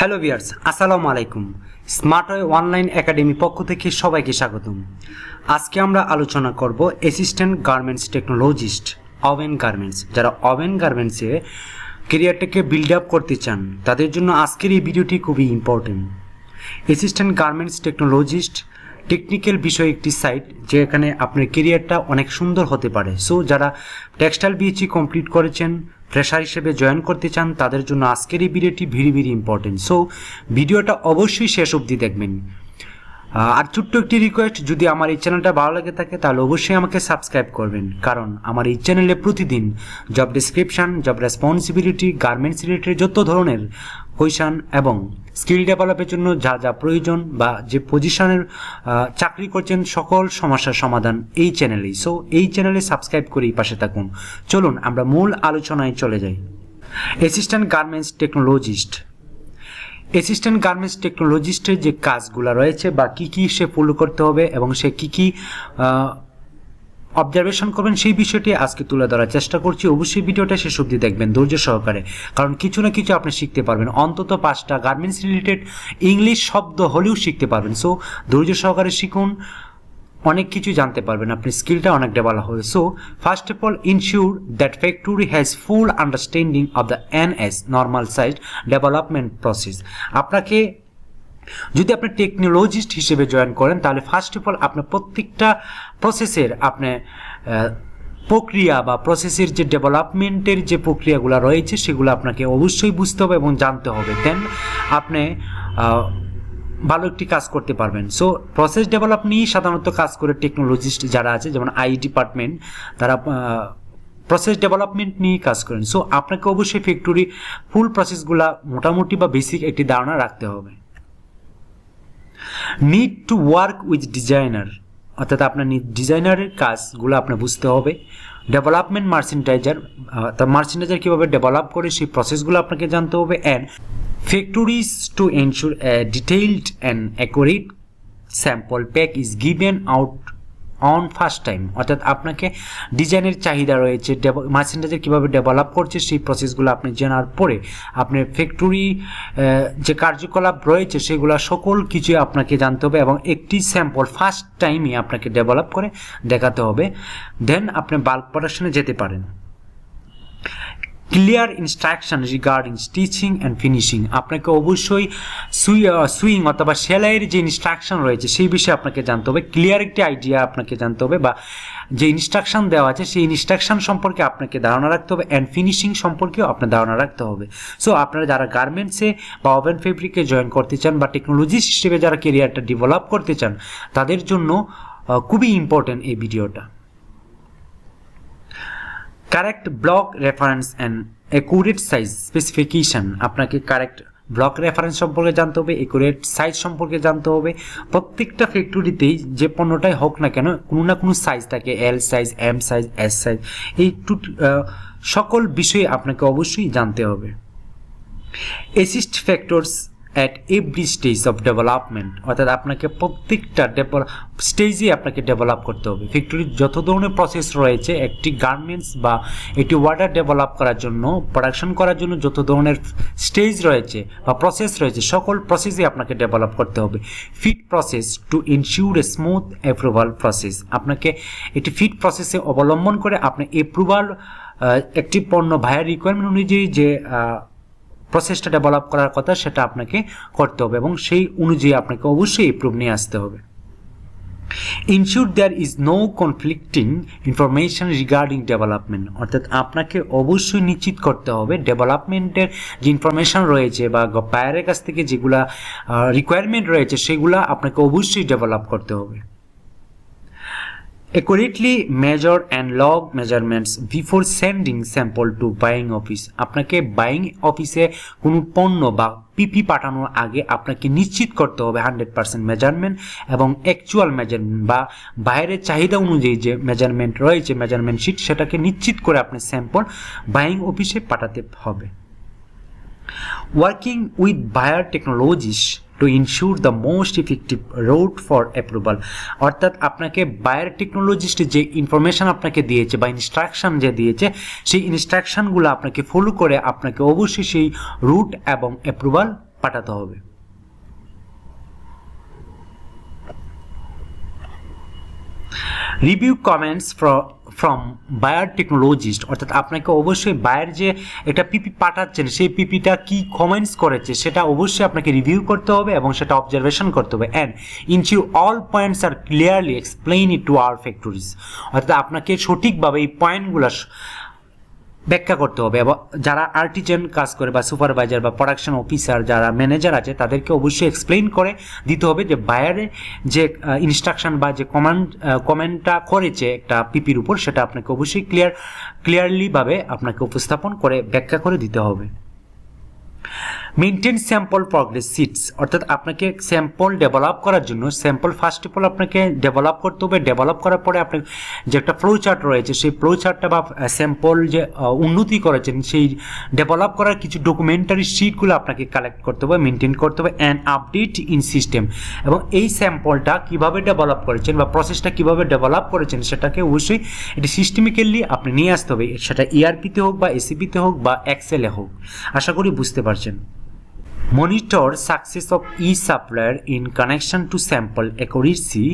Hello viewers, আসসালামু আলাইকুম। স্মার্টওয়ে online academy পক্ষ থেকে সবাইকে স্বাগতম। আজকে আমরা আলোচনা করব assistant garments technologist oven garments. যারা ওভেন গার্মেন্টসে কেরিয়ারটাকে বিল্ড আপ করতে চান তাদের জন্য আজকের এই ভিডিওটি খুবই important. Assistant garments technologist technical বিষয় একটি সাইট যেখানে আপনার কেরিয়ারটা অনেক সুন্দর হতে পারে। সো যারা টেক্সটাইল বিএসসি কমপ্লিট করেছেন, ফ্রেশার হিসেবে জয়েন করতে চান, তাদের জন্য আজকের এই ভিডিওটি ভেরি ইম্পর্টেন্ট। সো ভিডিওটা অবশ্যই শেষ অবধি দেখবেন। আর ছোট্ট একটি রিকোয়েস্ট, যদি আমার এই চ্যানেলটা ভালো লাগে থাকে তাহলে অবশ্যই আমাকে সাবস্ক্রাইব করবেন, কারণ আমার এই চ্যানেলে প্রতিদিন job description, job responsibility, garments related যত ধরনের কোয়েশন এবং স্কিল ডেভেলপের জন্য যা যা প্রয়োজন বা যে পজিশনের চাকরি করছেন সকল সমস্যার সমাধান এই চ্যানেলেই। সো এই চ্যানেলে সাবস্ক্রাইব করেই পাশে থাকুন। চলুন আমরা মূল আলোচনায় চলে যাই। Assistant garments technologist. Assistant garments টেকনোলজিস্টের যে কাজগুলো রয়েছে বা কী সে ফলো করতে হবে এবং সে কী অবজারভেশন করবেন সেই বিষয়টি আজকে তুলে ধরার চেষ্টা করছি। অবশ্যই ভিডিওটা শেষ অবধি দেখবেন ধৈর্য সহকারে, কারণ কিছু না কিছু আপনি শিখতে পারবেন। অন্তত 5টা গার্মেন্টস রিলেটেড ইংলিশ শব্দ হলেও শিখতে পারবেন। সো ধৈর্য সহকারে শিখুন, অনেক কিছু জানতে পারবেন, আপনি স্কিলটা অনেক ডেভেলপ হবে। So first of all, ensure that factory has full understanding of the NS normal size development process. আপনাকে যদি আপনি টেকনোলজিস্ট হিসেবে জয়েন করেন তাহলে ফার্স্ট অফ অল আপনার প্রত্যেকটা প্রসেসের আপনি প্রক্রিয়া বা প্রসেসের যে ডেভেলপমেন্টের যে প্রক্রিয়াগুলো রয়েছে সেগুলো আপনাকে অবশ্যই বুঝতে হবে এবং জানতে হবে। দেন আপনি ভালো একটি কাজ করতে পারবেন। সো প্রসেস ডেভেলপ নিয়েই সাধারণত কাজ করে টেকনোলজিস্ট যারা আছে, যেমন আই ডিপার্টমেন্ট, তারা প্রসেস ডেভেলপমেন্ট নিয়ে কাজ করেন। সো আপনাকে অবশ্যই ফ্যাক্টরি ফুল প্রসেসগুলা মোটামুটি বা বেসিক একটি ধারণা রাখতে হবে। Need to work with designer, অর্থাৎ আপনার ডিজাইনারের কাজগুলো আপনার বুঝতে হবে। ডেভেলপমেন্ট মার্চেন্ডাইজার, মার্চেন্ডাইজার কীভাবে ডেভেলপ করে সেই প্রসেসগুলো আপনাকে জানতে হবে। And factories to ensure detailed and accurate sample pack is given out on first time, অর্থাৎ আপনাকে ডিজাইনের চাহিদা রয়েছে, মার্চেন্ডাইজার কীভাবে ডেভেলপ করছে সেই প্রসেসগুলো আপনি জানার পরে আপনার ফ্যাক্টরি যে কার্যকলাপ রয়েছে সেগুলো সকল কিছু আপনাকে জানতে হবে এবং একটি স্যাম্পল ফার্স্ট টাইমই আপনাকে ডেভেলপ করে দেখাতে হবে। দেন আপনি বাল্ক প্রোডাকশনে যেতে পারেন। Clear instruction regarding stitching and finishing, আপনাকে অবশ্যই সুইং অথবা সেলাইয়ের যে ইনস্ট্রাকশন রয়েছে সেই বিষয়ে আপনাকে জানতে হবে। ক্লিয়ার একটি আইডিয়া আপনাকে জানতে হবে বা যে ইনস্ট্রাকশন দেওয়া আছে সেই ইনস্ট্রাকশন সম্পর্কে আপনাকে ধারণা রাখতে হবে। অ্যান্ড ফিনিশিং সম্পর্কেও আপনার ধারণা রাখতে হবে। সো আপনারা যারা গার্মেন্টসে বা ওভেন ফেব্রিকে জয়েন করতে চান বা টেকনোলজিস্ট হিসেবে যারা কেরিয়ারটা ডেভেলপ করতে চান তাদের জন্য খুবই ইম্পর্টেন্ট এই ভিডিওটা। Correct block reference and accurate size specification, আপনাকে কারেক্ট ব্লক রেফারেন্স সম্পর্কে জানতে হবে, অ্যাকুরেট সাইজ সম্পর্কে জানতে হবে। প্রত্যেকটা ফ্যাক্টরিতেই যে পণ্যটাই হোক না কেন কোনো না কোনো সাইজ থাকে, L size, M size, S size, এই সকল বিষয়ে আপনাকে অবশ্যই জানতে হবে। Assist factors at every stage of development, অর্থাৎ আপনাকে প্রত্যেকটা স্টেজে আপনাকে ডেভেলপ করতে হবে। ফ্যাক্টরির যত ধরনের প্রসেস রয়েছে, একটি গার্মেন্টস বা একটি ওয়ার্ডার ডেভেলপ করার জন্য, প্রোডাকশন করার জন্য যত ধরনের স্টেজ রয়েছে বা প্রসেস রয়েছে সকল প্রসেসে আপনাকে ডেভেলপ করতে হবে। Fit process to ensure a smooth approval process, আপনাকে একটি ফিট প্রসেসে অবলম্বন করে আপনি অ্যাপ্রুভাল একটি পণ্য ভাইয়ের রিকোয়ারমেন্ট অনুযায়ী যে প্রসেসটা ডেভেলপ করার কথা সেটা আপনাকে করতে হবে এবং সেই অনুযায়ী আপনাকে অবশ্যই অ্যাপ্রুভ নিয়ে আসতে হবে। Ensure there is no conflicting information regarding development, অর্থাৎ আপনাকে অবশ্যই নিশ্চিত করতে হবে ডেভেলপমেন্টের যে ইনফরমেশন রয়েছে বা বায়ারের কাছ থেকে যেগুলা রিকোয়ারমেন্ট রয়েছে সেগুলা আপনাকে অবশ্যই ডেভেলপ করতে হবে। Accurately measure and log measurements before sending sample to buying office, আপনাকে বাইং অফিসে কোনো পণ্য বা পিপি পাঠানোর আগে আপনাকে নিশ্চিত করতে হবে 100% মেজারমেন্ট এবং অ্যাকচুয়াল মেজারমেন্ট বা বাইরের চাহিদা অনুযায়ী যে মেজারমেন্ট রয়েছে, মেজারমেন্ট শিট, সেটাকে নিশ্চিত করে আপনি স্যাম্পল বাইং অফিসে পাঠাতে হবে। Working with buyer technologies to ensure the most effective route for approval, অর্থাৎ আপনাকে বায়ার টেকনোলজিস্ট যে ইনফরমেশান আপনাকে দিয়েছে বা ইনস্ট্রাকশন যে দিয়েছে সেই ইনস্ট্রাকশনগুলো আপনাকে ফলো করে আপনাকে অবশ্যই সেই রুট এবং অ্যাপ্রুভাল পাঠাতে হবে। Review comments from buyer technologist, অর্থাৎ আপনাকে অবশ্যই বায়ার যে একটা পিপি পাঠাচ্ছেন সেই পিপিটা কি কমেন্টস করেছে সেটা অবশ্যই আপনাকে রিভিউ করতে হবে এবং সেটা অবজারভেশন করতে হবে। And ensure all points R clearly explain it to our factories, অর্থাৎ আপনাকে সঠিকভাবে এই পয়েন্টগুলো ব্যাখ্যা করতে হবে। এবং যারা আর্টিজেন কাজ করে বা সুপারভাইজার বা প্রোডাকশন অফিসার যারা ম্যানেজার আছে তাদেরকে অবশ্যই এক্সপ্লেইন করে দিতে হবে যে বায়ারে যে ইনস্ট্রাকশন বা যে কমেন্টটা করেছে একটা পিপির উপর সেটা আপনাকে অবশ্যই ক্লিয়ারলিভাবে আপনাকে উপস্থাপন করে ব্যাখ্যা করে দিতে হবে। মেনটেন স্যাম্পল প্রগ্রেস সিটস, অর্থাৎ আপনাকে স্যাম্পল ডেভেলপ করার জন্য স্যাম্পল ফার্স্ট অফ অল আপনাকে ডেভেলপ করতে হবে। ডেভেলপ করার পরে আপনার যে একটা ফ্লো চার্ট রয়েছে সেই ফ্লো চার্টটা বা স্যাম্পল যে উন্নতি করেছেন সেই ডেভেলপ করার কিছু ডকুমেন্টারি শিটগুলো আপনাকে কালেক্ট করতে হবে, মেনটেন করতে হবে অ্যান্ড আপডেট ইন সিস্টেম। এবং এই স্যাম্পলটা কীভাবে ডেভেলপ করেছেন বা প্রসেসটা কীভাবে ডেভেলপ করেছেন সেটাকে অবশ্যই এটি সিস্টেমিক্যালি আপনি নিয়ে আসতে হবে, সেটা ইআরপিতে হোক বা এসিপিতে হোক বা এক্সেলে হোক। আশা করি বুঝতে পারছেন। Monitor success of each supplier in connection to sample accuracy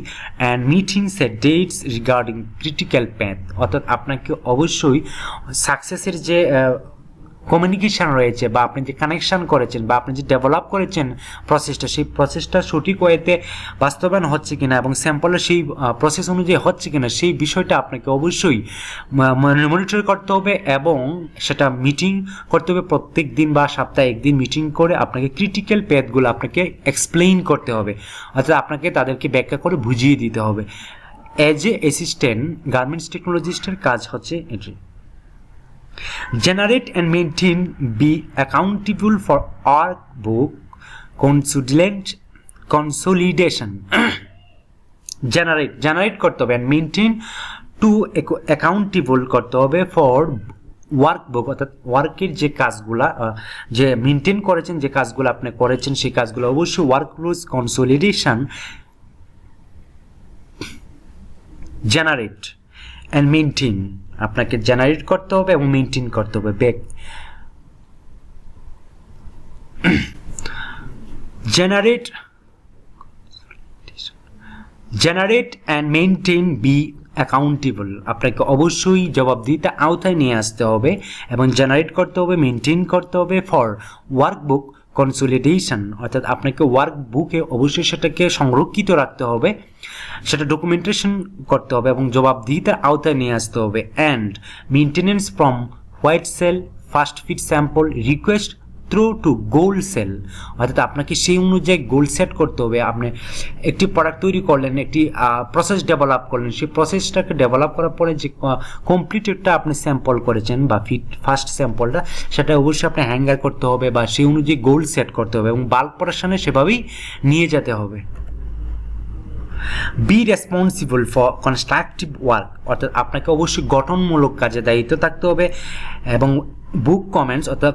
and meeting set dates regarding critical path, অর্থাৎ আপনাকে অবশ্যই সাকসেসের যে কমিউনিকেশন রয়েছে বা আপনি যে কানেকশন করেছেন বা আপনি যে ডেভেলপ করেছেন প্রসেসটা সেই প্রসেসটা সঠিক ওয়েতে বাস্তবায়ন হচ্ছে কিনা এবং স্যাম্পলের সেই প্রসেস অনুযায়ী হচ্ছে কিনা সেই বিষয়টা আপনাকে অবশ্যই মনিটর করতে হবে এবং সেটা মিটিং করতে হবে প্রত্যেক দিন বা সপ্তাহে একদিন মিটিং করে আপনাকে ক্রিটিক্যাল প্যাথগুলো আপনাকে এক্সপ্লেইন করতে হবে, অর্থাৎ আপনাকে তাদেরকে ব্যাখ্যা করে বুঝিয়ে দিতে হবে। অ্যাজ এ অ্যাসিস্ট্যান্ট গার্মেন্টস টেকনোলজিস্টের কাজ হচ্ছে এটি। Generate and maintain, be accountable for workbook consolidation. generate করতে হবে and maintain to accountable করতে হবে for ওয়ার্কবুক, অর্থাৎ ওয়ার্কের যে কাজগুলা যে মেনটেন করেছেন যে কাজগুলো আপনি করেছেন সেই কাজগুলো অবশ্যই ওয়ার্কফ্লোজ কনসোলিডেশন জেনারেট অ্যান্ড মেনটেন, আপনাকে জেনারেট করতে হবে এবং মেনটেন করতে হবে। Generate and maintain B accountable, আপনাকে অবশ্যই জবাবদিহিতা আওতায় নিয়ে আসতে হবে এবং জেনারেট করতে হবে, মেনটেন করতে হবে ফর ওয়ার্কবুক কনসোলিডেশন, অর্থাৎ আপনাকে ওয়ার্কবুকে অবশ্যই সেটাকে সংরক্ষিত রাখতে হবে, সেটা ডকুমেন্টেশন করতে হবে এবং জবাবদিহিতার আওতায় নিয়ে আসতে হবে। And maintenance from white seal first fit sample request through to gold seal, অর্থাৎ আপনাকে সেই অনুযায়ী গোল সেট করতে হবে। আপনি একটি প্রোডাক্ট তৈরি করলেন, একটি প্রসেস ডেভেলপ করলেন, সেই প্রসেসটাকে ডেভেলপ করার পরে যে কমপ্লিট একটা আপনি স্যাম্পল করেছেন বা ফার্স্ট স্যাম্পলটা সেটা অবশ্যই আপনি হ্যাঙ্গার করতে হবে বা সেই অনুযায়ী গোল সেট করতে হবে এবং বাল্ক প্রোডাকশনে সেভাবেই নিয়ে যেতে হবে। Be responsible for constructive work, অর্থাৎ আপনাকে অবশ্যই গঠনমূলক কাজে দায়িত্ব থাকতে হবে এবং বুক কমেন্টস, অর্থাৎ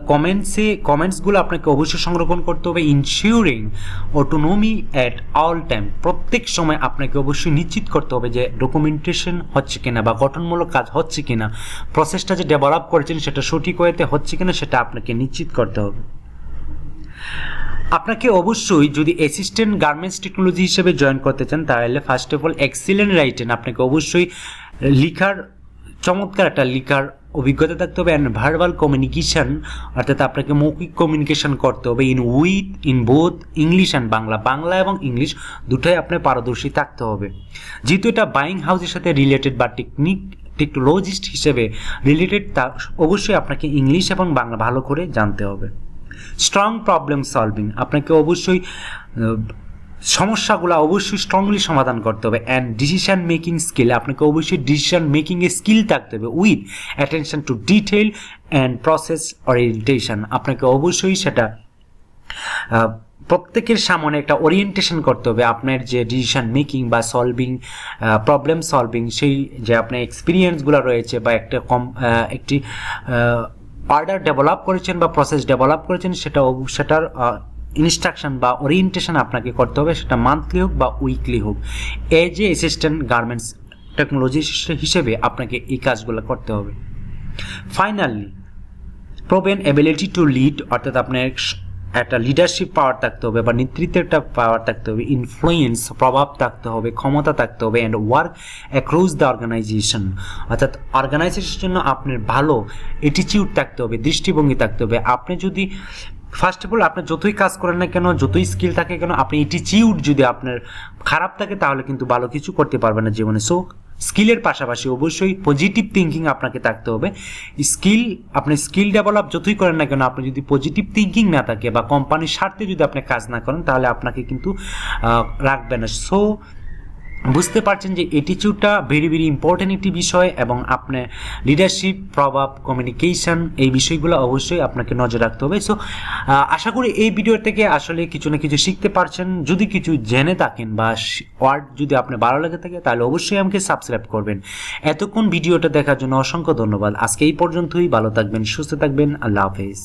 কমেন্টসগুলো আপনাকে অবশ্যই সংরক্ষণ করতে হবে। Ensuring autonomy at all time, প্রত্যেক সময় আপনাকে অবশ্যই নিশ্চিত করতে হবে যে ডকুমেন্টেশন হচ্ছে কিনা বা গঠনমূলক কাজ হচ্ছে কিনা, প্রসেসটা যে ডেভেলপ করেছেন সেটা সঠিক ওয়েতে হচ্ছে কিনা সেটা আপনাকে নিশ্চিত করতে হবে। আপনাকে অবশ্যই যদি অ্যাসিস্ট্যান্ট গার্মেন্টস টেকনোলজি হিসেবে জয়েন করতে চান তাহলে first of all excellent written, আপনাকে অবশ্যই লিখার চমৎকার একটা লিখার অভিজ্ঞতা থাকতে হবে অ্যান্ড ভার্বাল কমিউনিকেশন, অর্থাৎ আপনাকে মৌখিক কমিউনিকেশন করতে হবে in both English and Bangla, Bangla এবং ইংলিশ দুটোই আপনার পারদর্শী থাকতে হবে। যেহেতু এটা বাইং হাউসের সাথে রিলেটেড বা টেকনোলজিস্ট হিসেবে রিলেটেড, তা অবশ্যই আপনাকে ইংলিশ এবং বাংলা ভালো করে জানতে হবে। স্ট্রং প্রবলেম সলভিং, আপনাকে অবশ্যই সমস্যাগুলো অবশ্যই স্ট্রংলি সমাধান করতে হবে। অ্যান্ড ডিসিশন মেকিং স্কিল, আপনাকে অবশ্যই ডিসিশন মেকিংয়ের স্কিল থাকতে হবে with attention to detail and process orientation, আপনাকে অবশ্যই সেটা প্রত্যেকের সামনে একটা ওরিয়েন্টেশন করতে হবে আপনার যে ডিসিশন মেকিং বা সলভিং প্রবলেম সলভিং, সেই যে আপনার এক্সপিরিয়েন্সগুলো রয়েছে বা একটি অর্ডার ডেভেলপ করেছেন বা প্রসেস ডেভেলপ করেছেন সেটার ইনস্ট্রাকশন বা ওরিয়েন্টেশন আপনাকে করতে হবে, সেটা মান্থলি হোক বা উইকলি হোক। As a assistant garments technology হিসেবে আপনাকে এই কাজগুলো করতে হবে। Finally proven ability to lead, অর্থাৎ আপনার একটা লিডারশিপ পাওয়ার থাকতে হবে বা নেতৃত্বের একটা পাওয়ার থাকতে হবে, ইনফ্লুয়েন্স প্রভাব থাকতে হবে, ক্ষমতা থাকতে হবে, and work across the organisation, অর্থাৎ অর্গানাইজেশনের জন্য আপনার ভালো অ্যাটিটিউড থাকতে হবে, দৃষ্টিভঙ্গি থাকতে হবে। আপনি যদি ফার্স্ট অফ অল আপনি যতই কাজ করেন না কেন, যতই স্কিল থাকে কেন, আপনি অ্যাটিটিউড যদি আপনার খারাপ থাকে তাহলে কিন্তু ভালো কিছু করতে পারবেন না জীবনে। সো স্কিলের পাশাপাশি অবশ্যই পজিটিভ থিঙ্কিং আপনাকে থাকতে হবে। আপনি স্কিল ডেভেলপ যতই করেন না কেন, আপনি যদি পজিটিভ থিঙ্কিং না থাকে বা কোম্পানির স্বার্থে যদি আপনি কাজ না করেন তাহলে আপনাকে কিন্তু রাখবে না। সো বুঝতে পারছেন যে অ্যাটিটিউডটা ভেরি ভেরি ইম্পর্টেন্ট একটি বিষয়, এবং আপনার লিডারশিপ, প্রভাব, কমিউনিকেশন, এই বিষয়গুলো অবশ্যই আপনাকে নজর রাখতে হবে। সো আশা করি এই ভিডিও থেকে আসলে কিছু না কিছু শিখতে পারছেন। যদি কিছু জেনে থাকেন বা ওয়ার্ড যদি আপনার ভালো লাগে থাকে তাহলে অবশ্যই আমাকে সাবস্ক্রাইব করবেন। এতক্ষণ ভিডিওটা দেখার জন্য অসংখ্য ধন্যবাদ। আজকে এই পর্যন্তই। ভালো থাকবেন, সুস্থ থাকবেন। আল্লাহ হাফেজ।